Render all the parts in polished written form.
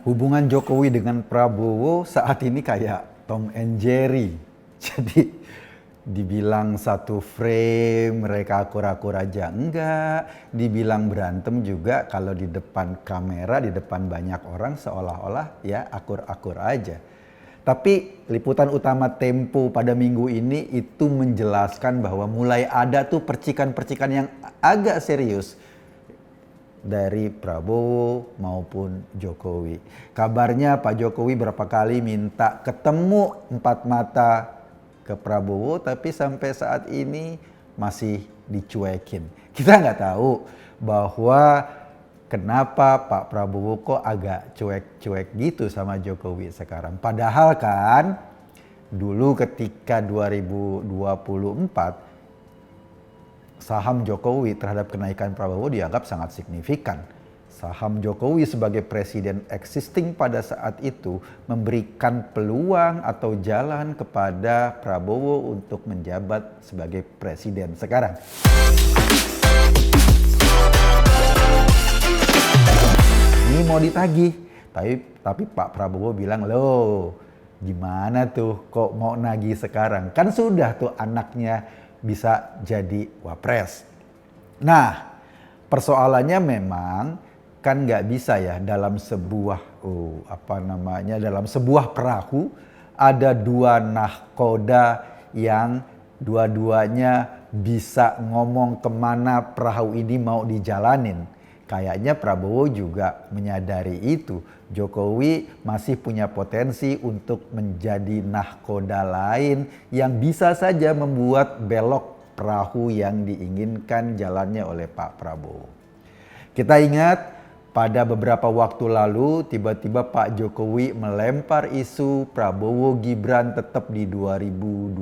Hubungan Jokowi dengan Prabowo saat ini kayak Tom and Jerry. Jadi dibilang satu frame mereka akur-akur aja enggak, dibilang berantem juga kalau di depan kamera, di depan banyak orang seolah-olah ya akur-akur aja. Tapi liputan utama Tempo pada minggu ini itu menjelaskan bahwa mulai ada tuh percikan-percikan yang agak serius dari Prabowo maupun Jokowi. Kabarnya Pak Jokowi berapa kali minta ketemu empat mata ke Prabowo, tapi sampai saat ini masih dicuekin. Kita nggak tahu bahwa kenapa Pak Prabowo kok agak cuek-cuek gitu sama Jokowi sekarang. Padahal kan dulu ketika 2024 saham Jokowi terhadap kenaikan Prabowo dianggap sangat signifikan. Saham Jokowi sebagai presiden existing pada saat itu memberikan peluang atau jalan kepada Prabowo untuk menjabat sebagai presiden sekarang. Ini mau ditagih, tapi Pak Prabowo bilang, loh gimana tuh kok mau nagih sekarang? Kan sudah tuh anaknya bisa jadi wapres. Nah, persoalannya memang kan nggak bisa ya dalam sebuah dalam sebuah perahu ada dua nahkoda yang dua-duanya bisa ngomong kemana perahu ini mau dijalanin. Kayaknya Prabowo juga menyadari itu. Jokowi masih punya potensi untuk menjadi nahkoda lain yang bisa saja membuat belok perahu yang diinginkan jalannya oleh Pak Prabowo. Kita ingat pada beberapa waktu lalu tiba-tiba Pak Jokowi melempar isu Prabowo Gibran tetap di 2029.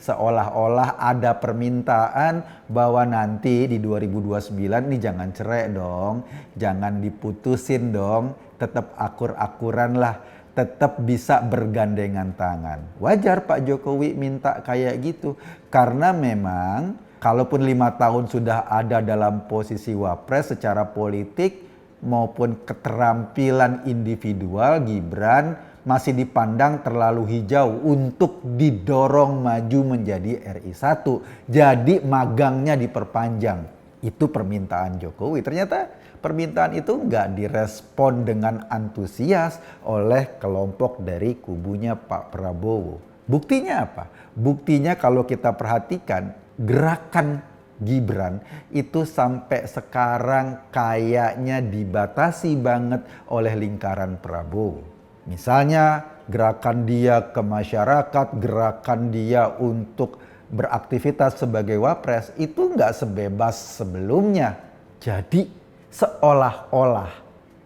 Seolah-olah ada permintaan bahwa nanti di 2029 ini jangan cerai dong, jangan diputusin dong, tetap akur-akuran lah, tetap bisa bergandengan tangan. Wajar Pak Jokowi minta kayak gitu karena memang kalaupun 5 tahun sudah ada dalam posisi wapres secara politik maupun keterampilan individual, Gibran masih dipandang terlalu hijau untuk didorong maju menjadi RI 1. Jadi magangnya diperpanjang. Itu permintaan Jokowi. Ternyata permintaan itu nggak direspon dengan antusias oleh kelompok dari kubunya Pak Prabowo. Buktinya apa? Buktinya kalau kita perhatikan gerakan Gibran itu sampai sekarang kayaknya dibatasi banget oleh lingkaran Prabowo. Misalnya gerakan dia ke masyarakat, gerakan dia untuk beraktivitas sebagai wapres itu nggak sebebas sebelumnya. Jadi seolah-olah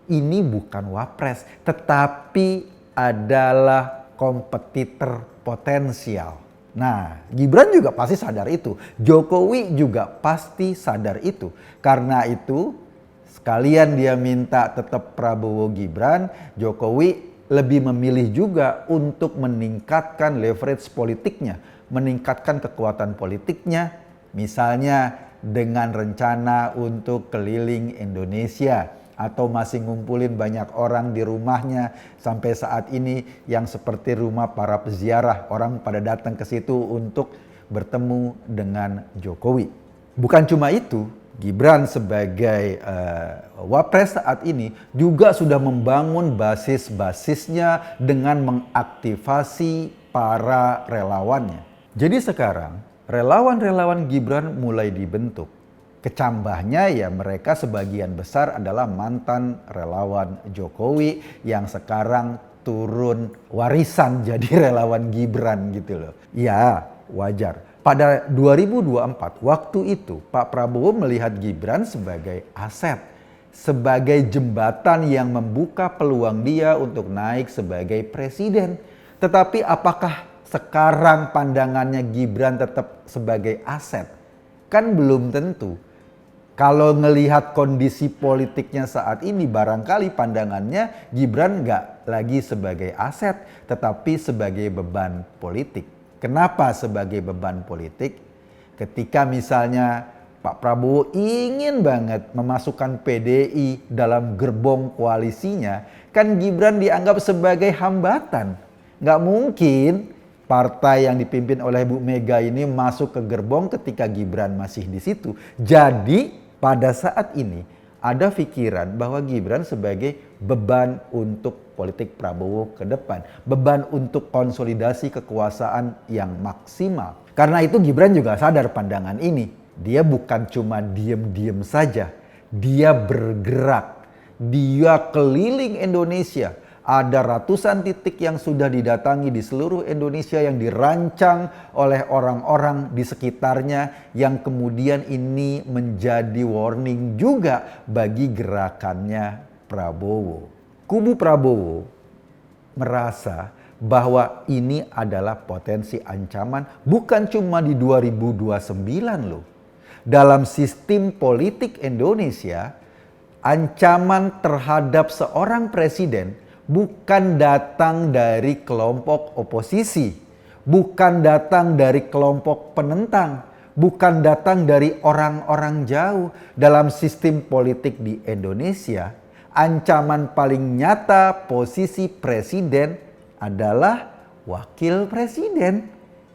ini bukan wapres tetapi adalah kompetitor potensial. Nah, Gibran juga pasti sadar itu. Jokowi juga pasti sadar itu. Karena itu, sekalian dia minta tetap Prabowo Gibran, Jokowi lebih memilih juga untuk meningkatkan leverage politiknya, meningkatkan kekuatan politiknya, misalnya dengan rencana untuk keliling Indonesia atau masih ngumpulin banyak orang di rumahnya sampai saat ini yang seperti rumah para peziarah, orang pada datang ke situ untuk bertemu dengan Jokowi. Bukan cuma itu, Gibran sebagai wapres saat ini juga sudah membangun basis-basisnya dengan mengaktifasi para relawannya. Jadi sekarang relawan-relawan Gibran mulai dibentuk. Kecambahnya ya mereka sebagian besar adalah mantan relawan Jokowi yang sekarang turun warisan jadi relawan Gibran gitu loh. Ya wajar. Pada 2024 waktu itu Pak Prabowo melihat Gibran sebagai aset. Sebagai jembatan yang membuka peluang dia untuk naik sebagai presiden. Tetapi apakah sekarang pandangannya Gibran tetap sebagai aset? Kan belum tentu. Kalau ngelihat kondisi politiknya saat ini barangkali pandangannya Gibran nggak lagi sebagai aset tetapi sebagai beban politik. Kenapa sebagai beban politik? Ketika misalnya Pak Prabowo ingin banget memasukkan PDI dalam gerbong koalisinya, Kan Gibran dianggap sebagai hambatan. Nggak mungkin partai yang dipimpin oleh Bu Mega ini masuk ke gerbong ketika Gibran masih di situ. Jadi pada saat ini ada pikiran bahwa Gibran sebagai beban untuk politik Prabowo ke depan. Beban untuk konsolidasi kekuasaan yang maksimal. Karena itu Gibran juga sadar pandangan ini. Dia bukan cuma diem-diem saja. Dia bergerak. Dia keliling Indonesia. Ada ratusan titik yang sudah didatangi di seluruh Indonesia yang dirancang oleh orang-orang di sekitarnya yang kemudian ini menjadi warning juga bagi gerakannya Prabowo. Kubu Prabowo merasa bahwa ini adalah potensi ancaman bukan cuma di 2029 loh. Dalam sistem politik Indonesia, ancaman terhadap seorang presiden bukan datang dari kelompok oposisi, bukan datang dari kelompok penentang, bukan datang dari orang-orang jauh. Dalam sistem politik di Indonesia, ancaman paling nyata posisi presiden adalah wakil presiden.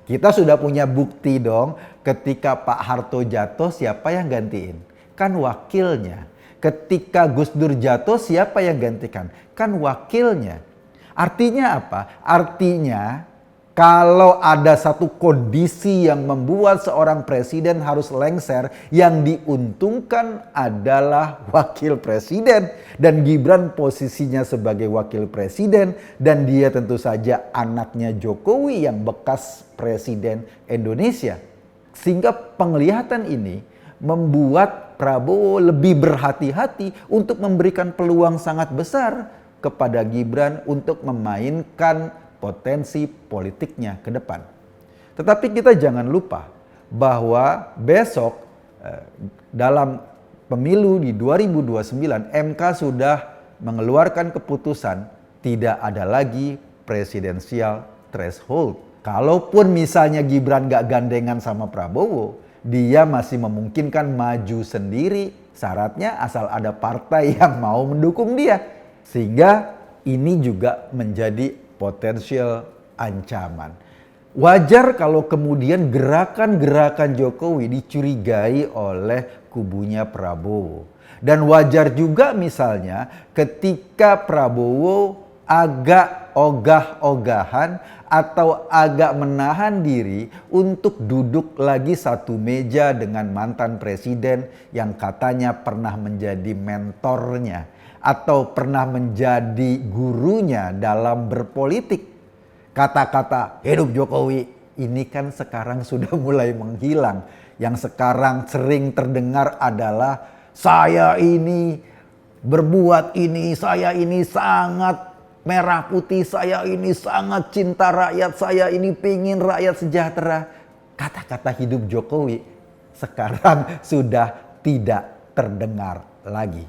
Kita sudah punya bukti dong, ketika Pak Harto jatuh siapa yang gantiin? Kan wakilnya. Ketika Gus Dur jatuh siapa yang gantikan? Kan wakilnya. Artinya apa? Artinya kalau ada satu kondisi yang membuat seorang presiden harus lengser, yang diuntungkan adalah wakil presiden. Dan Gibran posisinya sebagai wakil presiden dan dia tentu saja anaknya Jokowi yang bekas presiden Indonesia. Sehingga penglihatan ini membuat Prabowo lebih berhati-hati untuk memberikan peluang sangat besar kepada Gibran untuk memainkan potensi politiknya ke depan. Tetapi kita jangan lupa bahwa besok dalam pemilu di 2029 MK sudah mengeluarkan keputusan tidak ada lagi presidensial threshold. Kalaupun misalnya Gibran gak gandengan sama Prabowo, dia masih memungkinkan maju sendiri, syaratnya asal ada partai yang mau mendukung dia. Sehingga ini juga menjadi potensial ancaman. Wajar kalau kemudian gerakan-gerakan Jokowi dicurigai oleh kubunya Prabowo. Dan wajar juga misalnya ketika Prabowo agak ogah-ogahan atau agak menahan diri untuk duduk lagi satu meja dengan mantan presiden yang katanya pernah menjadi mentornya atau pernah menjadi gurunya dalam berpolitik. Kata-kata hidup Jokowi ini kan sekarang sudah mulai menghilang. Yang sekarang sering terdengar adalah saya ini berbuat ini, saya ini sangat merah putih, saya ini sangat cinta rakyat, saya ini pengen rakyat sejahtera. Kata-kata hidup Jokowi sekarang sudah tidak terdengar lagi.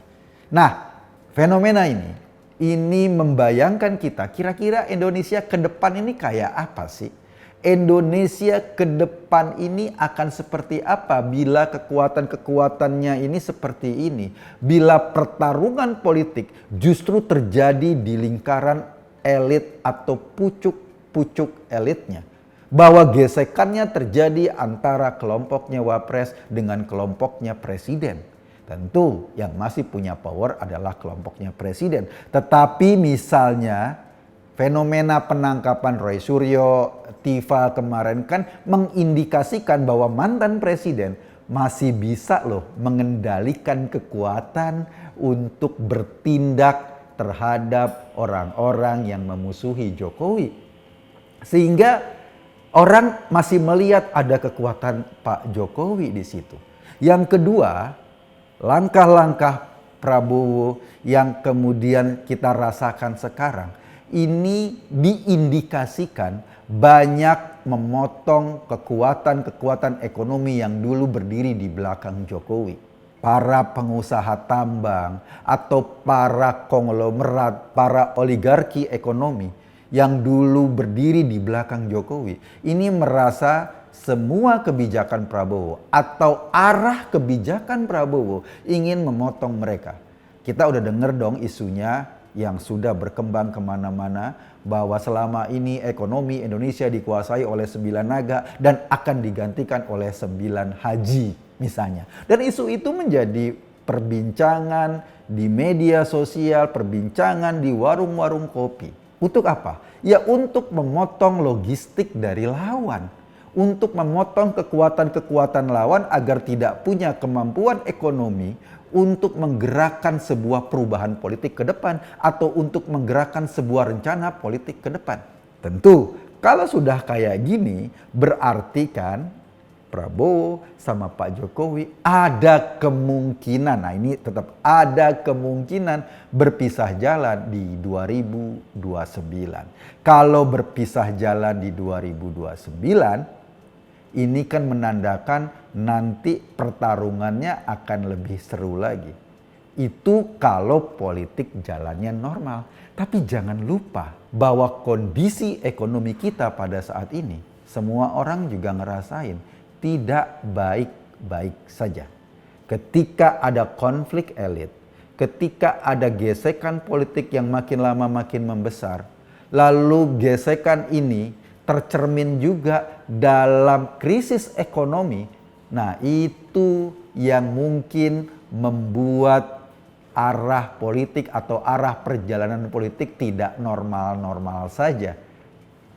Nah, fenomena ini membayangkan kita kira-kira Indonesia ke depan ini kayak apa sih? Indonesia ke depan ini akan seperti apa bila kekuatan-kekuatannya ini seperti ini? Bila pertarungan politik justru terjadi di lingkaran elit atau pucuk-pucuk elitnya. Bahwa gesekannya terjadi antara kelompoknya Wapres dengan kelompoknya Presiden. Tentu yang masih punya power adalah kelompoknya Presiden. Tetapi misalnya fenomena penangkapan Roy Suryo, Tifa kemarin kan mengindikasikan bahwa mantan presiden masih bisa loh mengendalikan kekuatan untuk bertindak terhadap orang-orang yang memusuhi Jokowi. Sehingga orang masih melihat ada kekuatan Pak Jokowi di situ. Yang kedua, langkah-langkah Prabowo yang kemudian kita rasakan sekarang ini diindikasikan banyak memotong kekuatan-kekuatan ekonomi yang dulu berdiri di belakang Jokowi. Para pengusaha tambang atau para konglomerat, para oligarki ekonomi yang dulu berdiri di belakang Jokowi. Ini merasa semua kebijakan Prabowo atau arah kebijakan Prabowo ingin memotong mereka. Kita udah denger dong isunya yang sudah berkembang kemana-mana bahwa selama ini ekonomi Indonesia dikuasai oleh 9 naga dan akan digantikan oleh 9 haji misalnya. Dan isu itu menjadi perbincangan di media sosial, perbincangan di warung-warung kopi. Untuk apa? Ya untuk memotong logistik dari lawan. Untuk memotong kekuatan-kekuatan lawan agar tidak punya kemampuan ekonomi untuk menggerakkan sebuah perubahan politik ke depan atau untuk menggerakkan sebuah rencana politik ke depan. Tentu kalau sudah kayak gini berarti kan Prabowo sama Pak Jokowi ada kemungkinan, nah ini tetap ada kemungkinan berpisah jalan di 2029. Kalau berpisah jalan di 2029, ini kan menandakan nanti pertarungannya akan lebih seru lagi. Itu kalau politik jalannya normal. Tapi jangan lupa bahwa kondisi ekonomi kita pada saat ini, semua orang juga ngerasain tidak baik-baik saja. Ketika ada konflik elit, ketika ada gesekan politik yang makin lama makin membesar, lalu gesekan ini tercermin juga dalam krisis ekonomi. Nah, itu yang mungkin membuat arah politik atau arah perjalanan politik tidak normal-normal saja.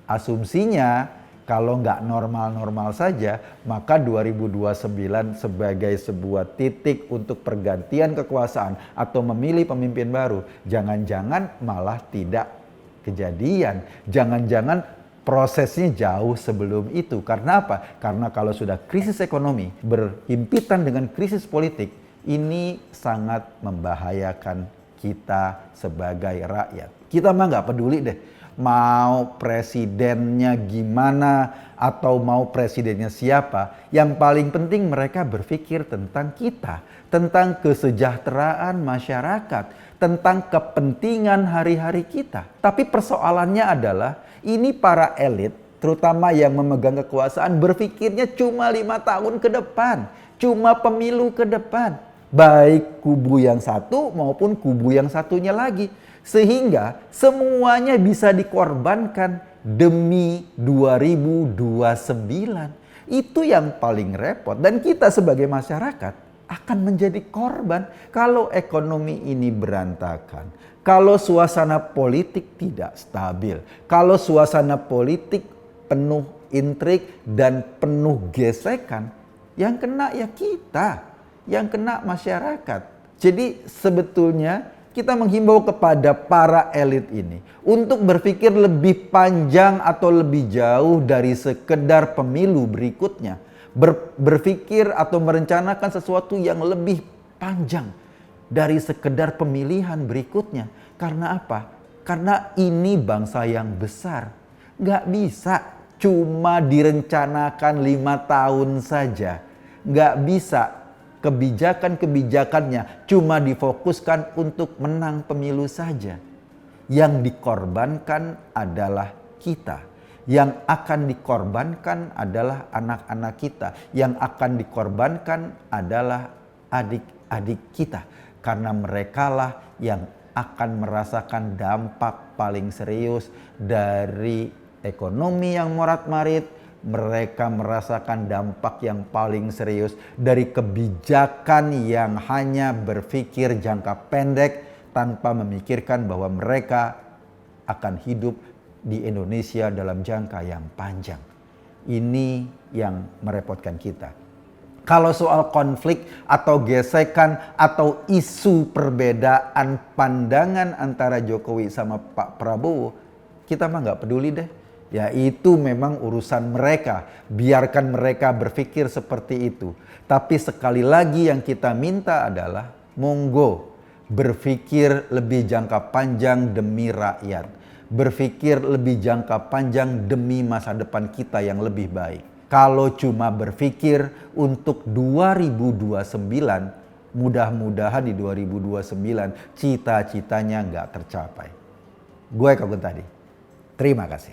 Asumsinya kalau nggak normal-normal saja, maka 2029 sebagai sebuah titik untuk pergantian kekuasaan atau memilih pemimpin baru, jangan-jangan malah tidak kejadian. Jangan-jangan prosesnya jauh sebelum itu. Karena apa? Karena kalau sudah krisis ekonomi berhimpitan dengan krisis politik, ini sangat membahayakan kita sebagai rakyat. Kita mah nggak peduli deh mau presidennya gimana atau mau presidennya siapa. Yang paling penting mereka berpikir tentang kita, tentang kesejahteraan masyarakat, tentang kepentingan hari-hari kita. Tapi persoalannya adalah ini para elit, terutama yang memegang kekuasaan, berpikirnya cuma 5 tahun ke depan, cuma pemilu ke depan. Baik kubu yang satu maupun kubu yang satunya lagi. Sehingga semuanya bisa dikorbankan demi 2029. Itu yang paling repot. Dan kita sebagai masyarakat akan menjadi korban kalau ekonomi ini berantakan. Kalau suasana politik tidak stabil. Kalau suasana politik penuh intrik dan penuh gesekan. Yang kena ya kita. Yang kena masyarakat. Jadi sebetulnya kita menghimbau kepada para elit ini untuk berpikir lebih panjang atau lebih jauh dari sekedar pemilu berikutnya. Berpikir atau merencanakan sesuatu yang lebih panjang dari sekedar pemilihan berikutnya. Karena apa? Karena ini bangsa yang besar. Nggak bisa cuma direncanakan 5 tahun saja. Nggak bisa kebijakan-kebijakannya cuma difokuskan untuk menang pemilu saja. Yang dikorbankan adalah kita. Yang akan dikorbankan adalah anak-anak kita. Yang akan dikorbankan adalah adik-adik kita. Karena merekalah yang akan merasakan dampak paling serius dari ekonomi yang morat-marit. Mereka merasakan dampak yang paling serius dari kebijakan yang hanya berpikir jangka pendek tanpa memikirkan bahwa mereka akan hidup di Indonesia dalam jangka yang panjang. Ini yang merepotkan kita. Kalau soal konflik atau gesekan atau isu perbedaan pandangan antara Jokowi sama Pak Prabowo, kita mah nggak peduli deh. Ya itu memang urusan mereka, biarkan mereka berpikir seperti itu. Tapi sekali lagi yang kita minta adalah monggo berpikir lebih jangka panjang demi rakyat. Berpikir lebih jangka panjang demi masa depan kita yang lebih baik. Kalau cuma berpikir untuk 2029, mudah-mudahan di 2029 cita-citanya nggak tercapai. Gue Eka Guntadi. Terima kasih.